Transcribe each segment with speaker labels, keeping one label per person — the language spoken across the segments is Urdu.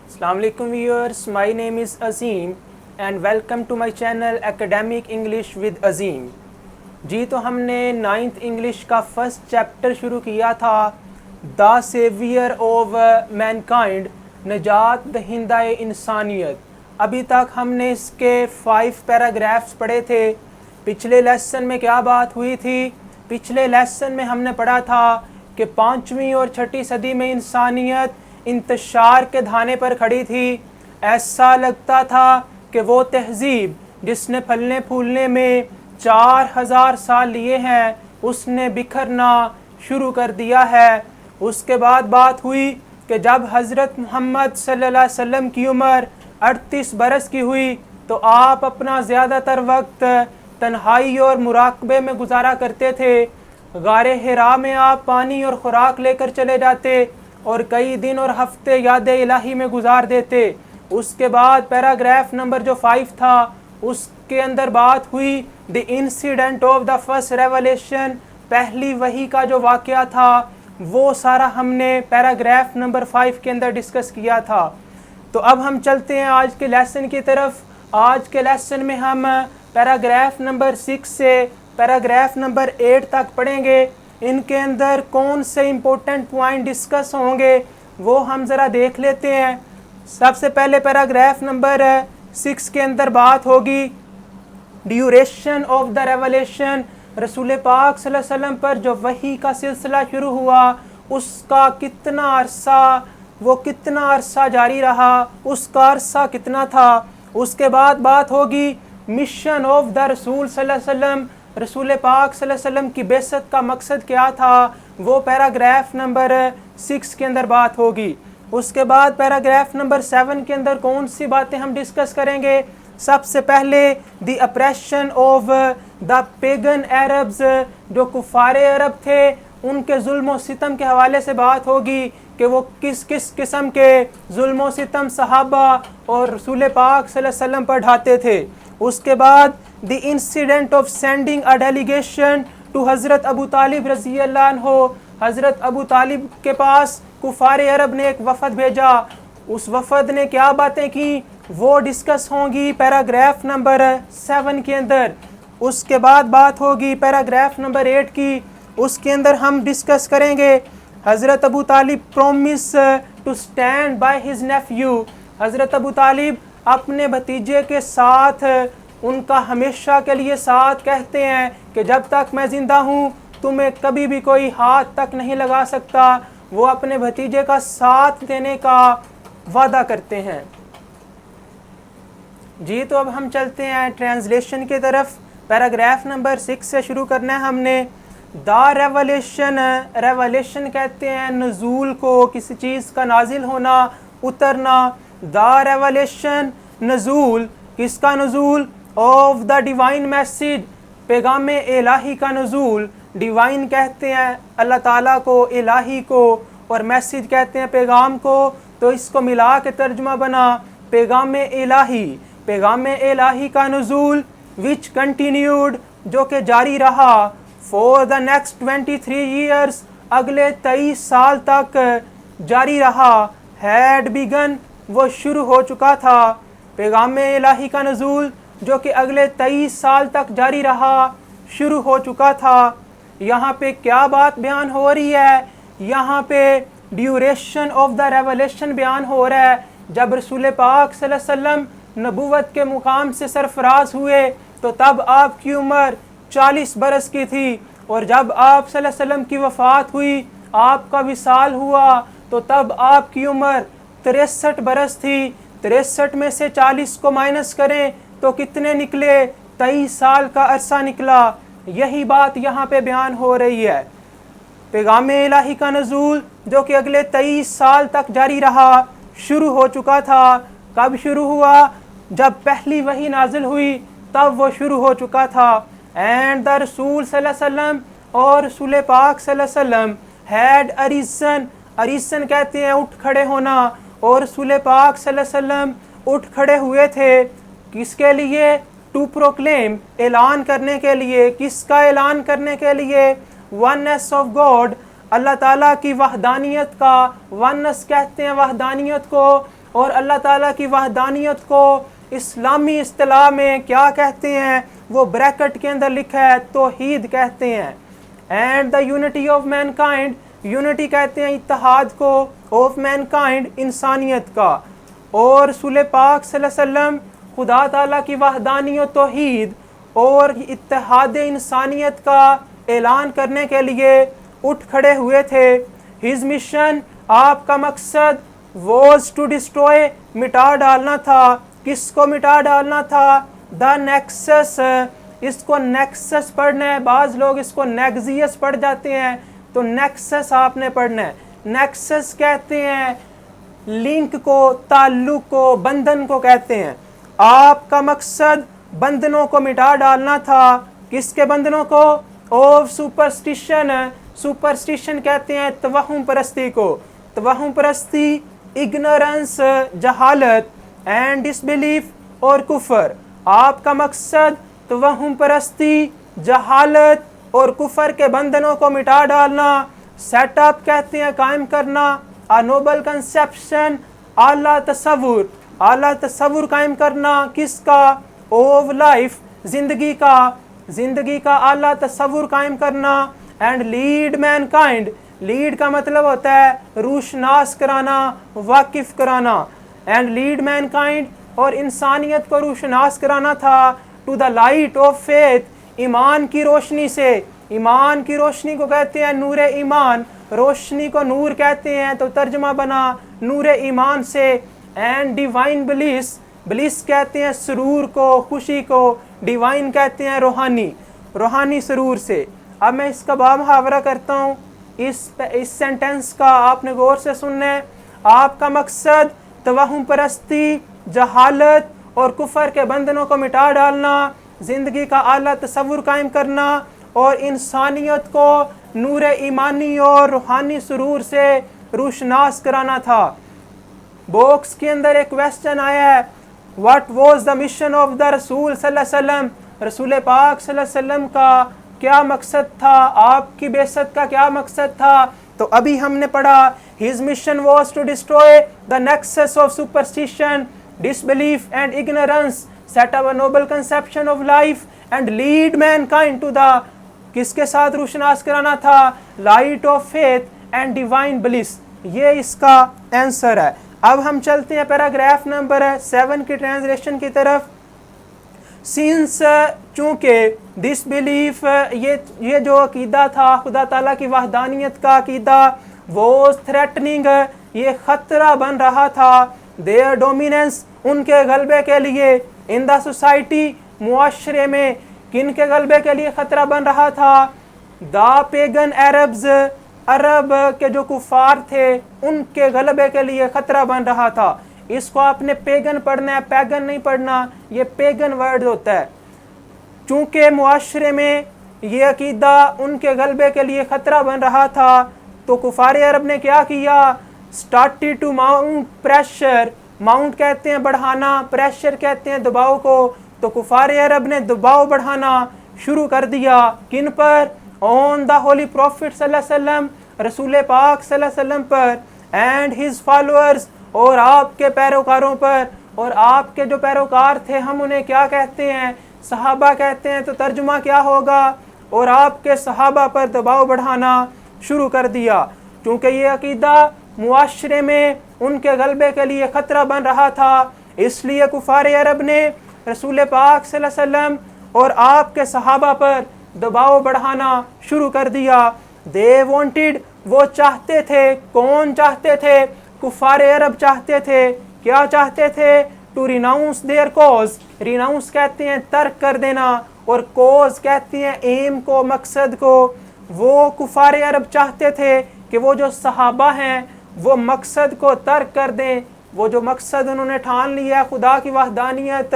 Speaker 1: Assalamu alaikum viewers, my name is Azim and welcome to my channel Academic English with Azim. جی تو ہم نے 9th انگلش کا فرسٹ چیپٹر شروع کیا تھا دا سیویئر آف مینکائنڈ، نجات دہندہ انسانیت. ابھی تک ہم نے اس کے 5 پیراگرافس پڑھے تھے. پچھلے لیسن میں کیا بات ہوئی تھی؟ پچھلے لیسن میں ہم نے پڑھا تھا کہ 5ویں اور 6ٹھی صدی میں انسانیت انتشار کے دھانے پر کھڑی تھی. ایسا لگتا تھا کہ وہ تہذیب جس نے پھلنے پھولنے میں 4000 سال لیے ہیں اس نے بکھرنا شروع کر دیا ہے. اس کے بعد بات ہوئی کہ جب حضرت محمد صلی اللہ علیہ وسلم کی عمر 38 برس کی ہوئی تو آپ اپنا زیادہ تر وقت تنہائی اور مراقبے میں گزارا کرتے تھے. غار حرا میں آپ پانی اور خوراک لے کر چلے جاتے اور کئی دن اور ہفتے یاد الہی میں گزار دیتے. اس کے بعد پیراگراف نمبر جو 5 تھا اس کے اندر بات ہوئی the incident of the first revelation, پہلی وحی کا جو واقعہ تھا وہ سارا ہم نے پیراگراف نمبر 5 کے اندر ڈسکس کیا تھا. تو اب ہم چلتے ہیں آج کے لیسن کی طرف. آج کے لیسن میں ہم پیراگراف نمبر 6 سے پیراگراف نمبر 8 تک پڑھیں گے. ان کے اندر کون سے امپورٹنٹ پوائنٹ ڈسکس ہوں گے وہ ہم ذرا دیکھ لیتے ہیں. سب سے پہلے پیراگراف نمبر 6 کے اندر بات ہوگی ڈیوریشن آف دا ریولیشن، رسول پاک صلی اللہ علیہ وسلم پر جو وحی کا سلسلہ شروع ہوا اس کا کتنا عرصہ جاری رہا، اس کا عرصہ کتنا تھا. اس کے بعد بات ہوگی مشن آف دا رسول صلی اللہ علیہ وسلم، رسول پاک صلی اللہ علیہ وسلم کی بعثت کا مقصد کیا تھا، وہ پیراگراف نمبر 6 کے اندر بات ہوگی. اس کے بعد پیراگراف نمبر 7 کے اندر کون سی باتیں ہم ڈسکس کریں گے؟ سب سے پہلے the oppression of the pagan Arabs, جو کفار عرب تھے ان کے ظلم و ستم کے حوالے سے بات ہوگی کہ وہ کس کس قسم کے ظلم و ستم صحابہ اور رسول پاک صلی اللہ علیہ وسلم پر ڈھاتے تھے. اس کے بعد the incident of sending a delegation to حضرت ابو طالب رضی اللہ عنہ، حضرت ابو طالب کے پاس کفار عرب نے ایک وفد بھیجا. اس وفد نے کیا باتیں کی وہ ڈسکس ہوں گی پیراگراف نمبر 7 کے اندر. اس کے بعد بات ہوگی پیراگراف نمبر 8 کی. اس کے اندر ہم ڈسکس کریں گے حضرت ابو طالب promise to stand by his nephew, حضرت ابو طالب اپنے بھتیجے کے ساتھ ان کا ہمیشہ کے لیے ساتھ کہتے ہیں کہ جب تک میں زندہ ہوں تمہیں کبھی بھی کوئی ہاتھ تک نہیں لگا سکتا. وہ اپنے بھتیجے کا ساتھ دینے کا وعدہ کرتے ہیں. جی تو اب ہم چلتے ہیں ٹرانسلیشن کی طرف. پیراگراف نمبر 6 سے شروع کرنا ہے ہم نے. دا ریولیشن، ریولیشن کہتے ہیں نزول کو، کسی چیز کا نازل ہونا، اترنا. دا ریولیشن، نزول، کس کا نزول؟ آف دا ڈیوائن میسیج، پیغام الہی کا نزول. ڈیوائن کہتے ہیں اللہ تعالیٰ کو، الہی کو، اور میسیج کہتے ہیں پیغام کو. تو اس کو ملا کے ترجمہ بنا پیغام الہی. پیغام الہی کا نزول which continued، جو کہ جاری رہا for the next 23 years، اگلے 23 سال تک جاری رہا. had begun، وہ شروع ہو چکا تھا. پیغام الہی کا نزول جو کہ اگلے 23 سال تک جاری رہا، شروع ہو چکا تھا. یہاں پہ کیا بات بیان ہو رہی ہے؟ یہاں پہ ڈیوریشن آف دا ریولیشن بیان ہو رہا ہے. جب رسول پاک صلی اللہ علیہ وسلم نبوت کے مقام سے سرفراز ہوئے تو تب آپ کی عمر 40 برس کی تھی، اور جب آپ صلی اللہ علیہ وسلم کی وفات ہوئی، آپ کا وصال ہوا تو تب آپ کی عمر 63 برس تھی. 63 میں سے 40 کو مائنس کریں تو کتنے نکلے؟ 23 سال کا عرصہ نکلا. یہی بات یہاں پہ بیان ہو رہی ہے. پیغام الہی کا نزول جو کہ اگلے 23 سال تک جاری رہا، شروع ہو چکا تھا. کب شروع ہوا؟ جب پہلی وحی نازل ہوئی تب وہ شروع ہو چکا تھا. اینڈ دا رسول صلی اللہ علیہ وسلم، اور رسول پاک صلی اللہ علیہ وسلم ہیڈ اریسن، اریسن کہتے ہیں اٹھ کھڑے ہونا، اور رسول پاک صلی اللہ علیہ وسلم اٹھ کھڑے ہوئے تھے. کس کے لیے؟ ٹو پروکلیم، اعلان کرنے کے لیے. کس کا اعلان کرنے کے لیے؟ ونس آف گاڈ، اللہ تعالیٰ کی وحدانیت کا. ونس کہتے ہیں وحدانیت کو، اور اللہ تعالیٰ کی وحدانیت کو اسلامی اصطلاح میں کیا کہتے ہیں؟ وہ بریکٹ کے اندر لکھا ہے توحید کہتے ہیں. And the unity of mankind, unity کہتے ہیں اتحاد کو, آف مین کائنڈ انسانیت کا. اور رسول پاک صلی اللہ علیہ وسلم خدا تعالیٰ کی وحدانی و توحید اور اتحاد انسانیت کا اعلان کرنے کے لیے اٹھ کھڑے ہوئے تھے. ہز مشن, آپ کا مقصد واز ٹو ڈسٹروئے, مٹا ڈالنا تھا. کس کو مٹا ڈالنا تھا؟ دا نیکسس, اس کو نیکسس پڑھنا ہے. بعض لوگ اس کو نیگزیس پڑھ جاتے ہیں, تو نیکسس آپ نے پڑھنا ہے. نیکسس کہتے ہیں لنک کو, تعلق کو, بندھن کو کہتے ہیں. آپ کا مقصد بندھنوں کو مٹا ڈالنا تھا. کس کے بندھنوں کو؟ آف سپرسٹیشن, سپرسٹیشن کہتے ہیں توہم پرستی کو. توہم پرستی, اگنورنس جہالت, اینڈ ڈس بلیف اور کفر. آپ کا مقصد توہم پرستی, جہالت اور کفر کے بندھنوں کو مٹا ڈالنا. سیٹ اپ کہتے ہیں قائم کرنا. a noble conception, اعلیٰ تصور, اعلیٰ تصور قائم کرنا. کس کا؟ of life, زندگی کا, زندگی کا اعلیٰ تصور قائم کرنا. and lead mankind, lead کا مطلب ہوتا ہے روشناس کرانا, واقف کرانا. and lead mankind, اور انسانیت کو روشناس کرانا تھا to the light of faith, ایمان کی روشنی سے. ایمان کی روشنی کو کہتے ہیں نور ایمان, روشنی کو نور کہتے ہیں, تو ترجمہ بنا نور ایمان سے. اینڈ ڈیوائن بلیس, بلیس کہتے ہیں سرور کو, خوشی کو. ڈیوائن کہتے ہیں روحانی, روحانی سرور سے. اب میں اس کا بامحاورہ کرتا ہوں. اس سینٹنس کا آپ نے غور سے سننا ہے. آپ کا مقصد توہم پرستی, جہالت اور کفر کے بندھنوں کو مٹا ڈالنا, زندگی کا اعلیٰ تصور قائم کرنا اور انسانیت کو نور ایمانی اور روحانی سرور سے روشناس کرانا تھا. باکس کے اندر ایک کویسچن آیا ہے, what was the mission of the رسول صلی اللہ علیہ وسلم, رسول پاک صلی اللہ علیہ وسلم کا کیا مقصد تھا, آپ کی بعثت کا کیا مقصد تھا؟ تو ابھی ہم نے پڑھا his mission was to destroy the nexus of superstition, disbelief and ignorance, set up a noble conception of life and lead mankind to the, کس کے ساتھ روشناس کرانا تھا؟ light of faith and divine bliss. یہ اس کا آنسر ہے. اب ہم چلتے ہیں پیراگراف نمبر 7 کی ٹرانسلیشن کی طرف. سینس, چونکہ دس بلیف, یہ جو عقیدہ تھا خدا تعالیٰ کی وحدانیت کا عقیدہ, واز تھریٹننگ, یہ خطرہ بن رہا تھا, دیئر ڈومیننس, ان کے غلبے کے لیے, ان دا سوسائٹی, معاشرے میں. کن کے غلبے کے لیے خطرہ بن رہا تھا؟ دا پیگن عربز, عرب کے جو کفار تھے ان کے غلبے کے لیے خطرہ بن رہا تھا. اس کو آپ نے پیگن پڑھنا ہے, پیگن نہیں پڑھنا, یہ پیگن ورڈ ہوتا ہے. چونکہ معاشرے میں یہ عقیدہ ان کے غلبے کے لیے خطرہ بن رہا تھا, تو کفار عرب نے کیا کیا؟ started to mount pressure, Mount کہتے ہیں بڑھانا, پریشر کہتے ہیں دباؤ کو. تو کفار عرب نے دباؤ بڑھانا شروع کر دیا. کن پر؟ on the holy prophet صلی اللہ علیہ وسلم, رسول پاک صلی اللہ علیہ وسلم پر. and his followers, اور آپ کے پیروکاروں پر. اور آپ کے جو پیروکار تھے ہم انہیں کیا کہتے ہیں؟ صحابہ کہتے ہیں. تو ترجمہ کیا ہوگا؟ اور آپ کے صحابہ پر دباؤ بڑھانا شروع کر دیا. کیونکہ یہ عقیدہ معاشرے میں ان کے غلبے کے لیے خطرہ بن رہا تھا, اس لیے کفار عرب نے رسول پاک صلی اللہ علیہ وسلم اور آپ کے صحابہ پر دباؤ بڑھانا شروع کر دیا. they wanted, وہ چاہتے تھے. کون چاہتے تھے؟ کفار عرب چاہتے تھے. کیا چاہتے تھے؟ to renounce their cause, renounce کہتے ہیں ترک کر دینا, اور cause کہتے ہیں aim کو, مقصد کو. وہ کفار عرب چاہتے تھے کہ وہ جو صحابہ ہیں وہ مقصد کو ترک کر دیں. وہ جو مقصد انہوں نے ٹھان لیا ہے خدا کی وحدانیت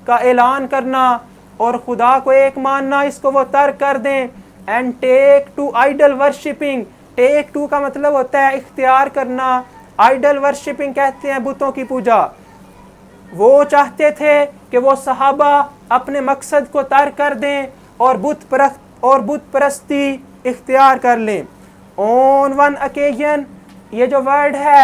Speaker 1: کا اعلان کرنا اور خدا کو ایک ماننا, اس کو وہ ترک کر دیں. And take to idol worshipping, take to کا مطلب ہوتا ہے اختیار کرنا, آئیڈل ورشپنگ کہتے ہیں بتوں کی پوجا. وہ چاہتے تھے کہ وہ صحابہ اپنے مقصد کو ترک کر دیں اور بت پرستی اختیار کر لیں. on one occasion, یہ جو ورڈ ہے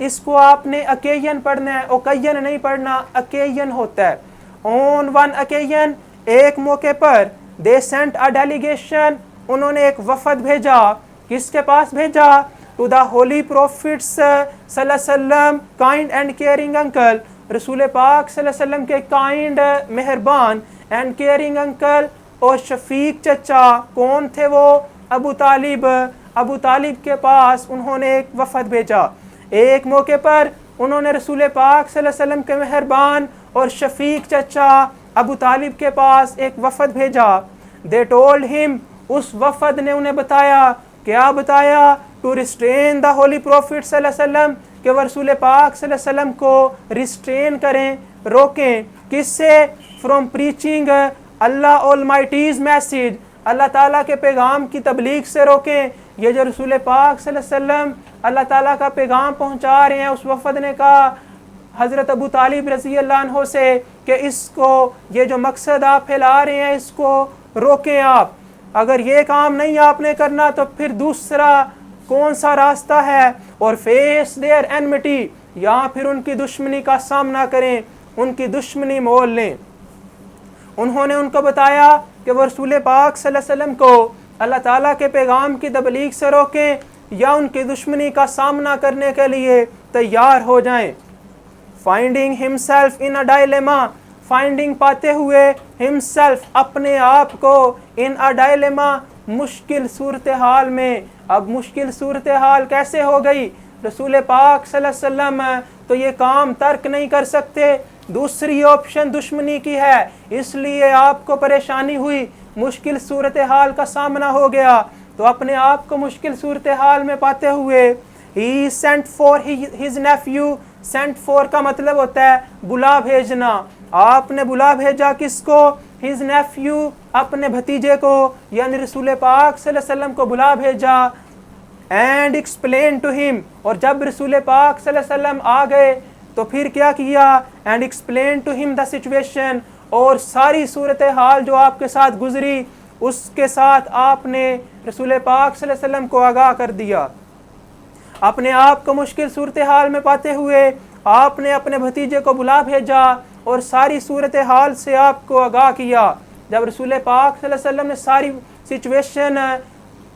Speaker 1: اس کو آپ نے اکیین پڑھنا ہے، اوکین نہیں پڑھنا، اکیین ہوتا ہے. on one occasion ایک موقع پر they sent a delegation انہوں نے ایک وفد بھیجا. کس کے پاس بھیجا؟ to the holy prophets صلی اللہ علیہ وسلم kind and caring uncle رسول پاک صلی اللہ علیہ وسلم کے کائنڈ مہربان اینڈ کیئرنگ انکل اور شفیق چچا. کون تھے وہ؟ ابو طالب. ابو طالب کے پاس انہوں نے ایک وفد بھیجا. ایک موقع پر انہوں نے رسول پاک صلی اللہ علیہ وسلم کے مہربان اور شفیق چچا ابو طالب کے پاس ایک وفد بھیجا. they told him اس وفد نے انہیں بتایا. کیا بتایا؟ to restrain the holy prophet صلی اللہ علیہ وسلم کہ وہ رسول پاک صلی اللہ علیہ وسلم کو ریسٹرین کریں، روکیں. کس سے؟ from preaching Allah almighty's message اللہ تعالیٰ کے پیغام کی تبلیغ سے روکیں. یہ جو رسول پاک صلی اللہ علیہ وسلم اللہ تعالیٰ کا پیغام پہنچا رہے ہیں، اس وفد نے کہا حضرت ابو طالب رضی اللہ عنہ سے کہ اس کو، یہ جو مقصد آپ پھیلا رہے ہیں اس کو روکیں آپ. اگر یہ کام نہیں آپ نے کرنا تو پھر دوسرا کون سا راستہ ہے؟ اور فیس دیئر انمٹی یا پھر ان کی دشمنی کا سامنا کریں، ان کی دشمنی مول لیں. انہوں نے ان کو بتایا کہ وہ رسول پاک صلی اللہ علیہ وسلم کو اللہ تعالیٰ کے پیغام کی تبلیغ سے روکیں یا ان کی دشمنی کا سامنا کرنے کے لیے تیار ہو جائیں. Finding himself in a dilemma finding پاتے ہوئے ہمسیلف اپنے آپ کو ان اے ڈائلیما مشکل صورتحال میں. اب مشکل صورتحال کیسے ہو گئی؟ رسول پاک صلی اللہ علیہ وسلم تو یہ کام ترک نہیں کر سکتے، دوسری آپشن دشمنی کی ہے، اس لیے آپ کو پریشانی ہوئی، مشکل صورتحال کا سامنا ہو گیا. تو اپنے آپ کو مشکل صورتحال میں پاتے ہوئے he sent for his nephew sent for کا مطلب ہوتا ہے بلا بھیجنا. آپ نے بلا بھیجا کس کو؟ his nephew اپنے بھتیجے کو، یعنی رسول پاک صلی اللہ علیہ وسلم کو بلا بھیجا. and explain to him اور جب رسول پاک صلی اللہ علیہ وسلم آ گئے تو پھر کیا کیا؟ and explain to him the situation اور ساری صورتحال جو آپ کے ساتھ گزری اس کے ساتھ آپ نے رسول پاک صلی اللہ علیہ وسلم کو آگاہ کر دیا. اپنے آپ کو مشکل صورتحال میں پاتے ہوئے آپ نے اپنے بھتیجے کو بلا بھیجا اور ساری صورتحال سے آپ کو آگاہ کیا. جب رسول پاک صلی اللہ علیہ وسلم نے ساری سچویشن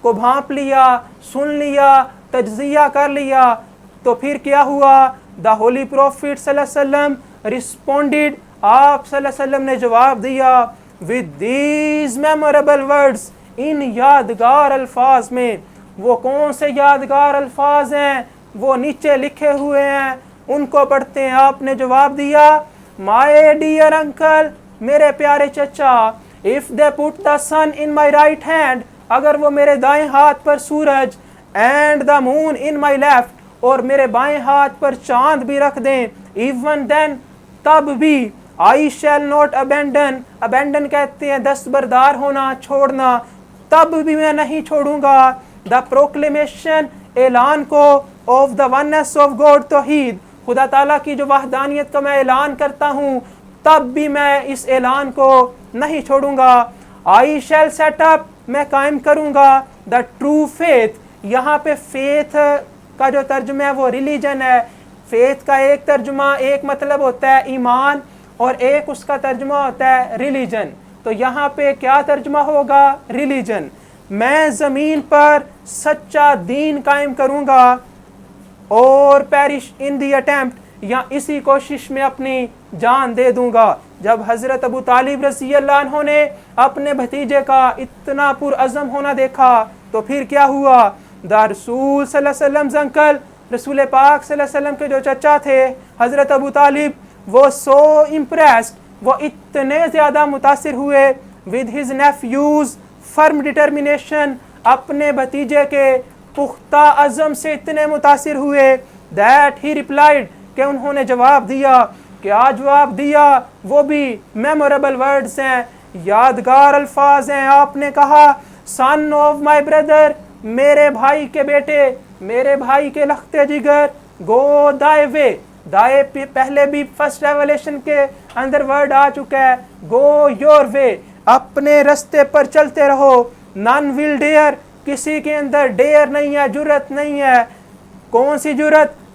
Speaker 1: کو بھانپ لیا، سن لیا، تجزیہ کر لیا تو پھر کیا ہوا؟ دا ہولی پروفٹ صلی اللہ علیہ وسلم ریسپونڈیڈ آپ صلی اللہ علیہ وسلم نے جواب دیا with these memorable words ان یادگار الفاظ میں. وہ کون سے یادگار الفاظ ہیں؟ وہ نیچے لکھے ہوئے ہیں، ان کو پڑھتے ہیں. آپ نے جواب دیا my dear uncle میرے پیارے چچا if they put the sun in my right hand اگر وہ میرے دائیں ہاتھ پر سورج and the moon in my left اور میرے بائیں ہاتھ پر چاند بھی رکھ دیں even then تب بھی I shall not abandon کہتے ہیں دستبردار ہونا، چھوڑنا، تب بھی میں نہیں چھوڑوں گا the proclamation اعلان کو of the oneness of God توحید خدا تعالیٰ کی جو وحدانیت کا میں اعلان کرتا ہوں تب بھی میں اس اعلان کو نہیں چھوڑوں گا. I shall set up میں قائم کروں گا the true faith یہاں پہ faith کا جو ترجمہ ہے وہ ریلیجن ہے. faith کا ایک ترجمہ ایک مطلب ہوتا ہے ایمان اور ایک اس کا ترجمہ ہوتا ہے ریلیجن. تو یہاں پہ کیا ترجمہ ہوگا؟ ریلیجن. میں زمین پر سچا دین قائم کروں گا اور پیرش ان دی اٹیمپٹ یا اسی کوشش میں اپنی جان دے دوں گا. جب حضرت ابو طالب رضی اللہ عنہ نے اپنے بھتیجے کا اتنا پرعزم ہونا دیکھا تو پھر کیا ہوا؟ دا رسول صلی اللہ علیہ وسلم انکل رسول پاک صلی اللہ علیہ وسلم کے جو چچا تھے حضرت ابو طالب وہ سو امپریسڈ وہ اتنے زیادہ متاثر ہوئے with his nephew's firm determination اپنے بھتیجے کے پختہ عزم سے اتنے متاثر ہوئے that he replied کہ انہوں نے جواب دیا. کیا جواب دیا؟ وہ بھی memorable words ہیں، یادگار الفاظ ہیں. آپ نے کہا son of my brother میرے بھائی کے بیٹے، میرے بھائی کے لختے جگر go thy way دائے پہلے بھی فرسٹ ریولیشن کے اندر ورڈ آ چکا ہے go your way اپنے رستے پر چلتے رہو. none will dare کسی کے اندر ڈیئر نہیں ہے، جرت نہیں ہے. کون سی جرت؟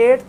Speaker 1: 8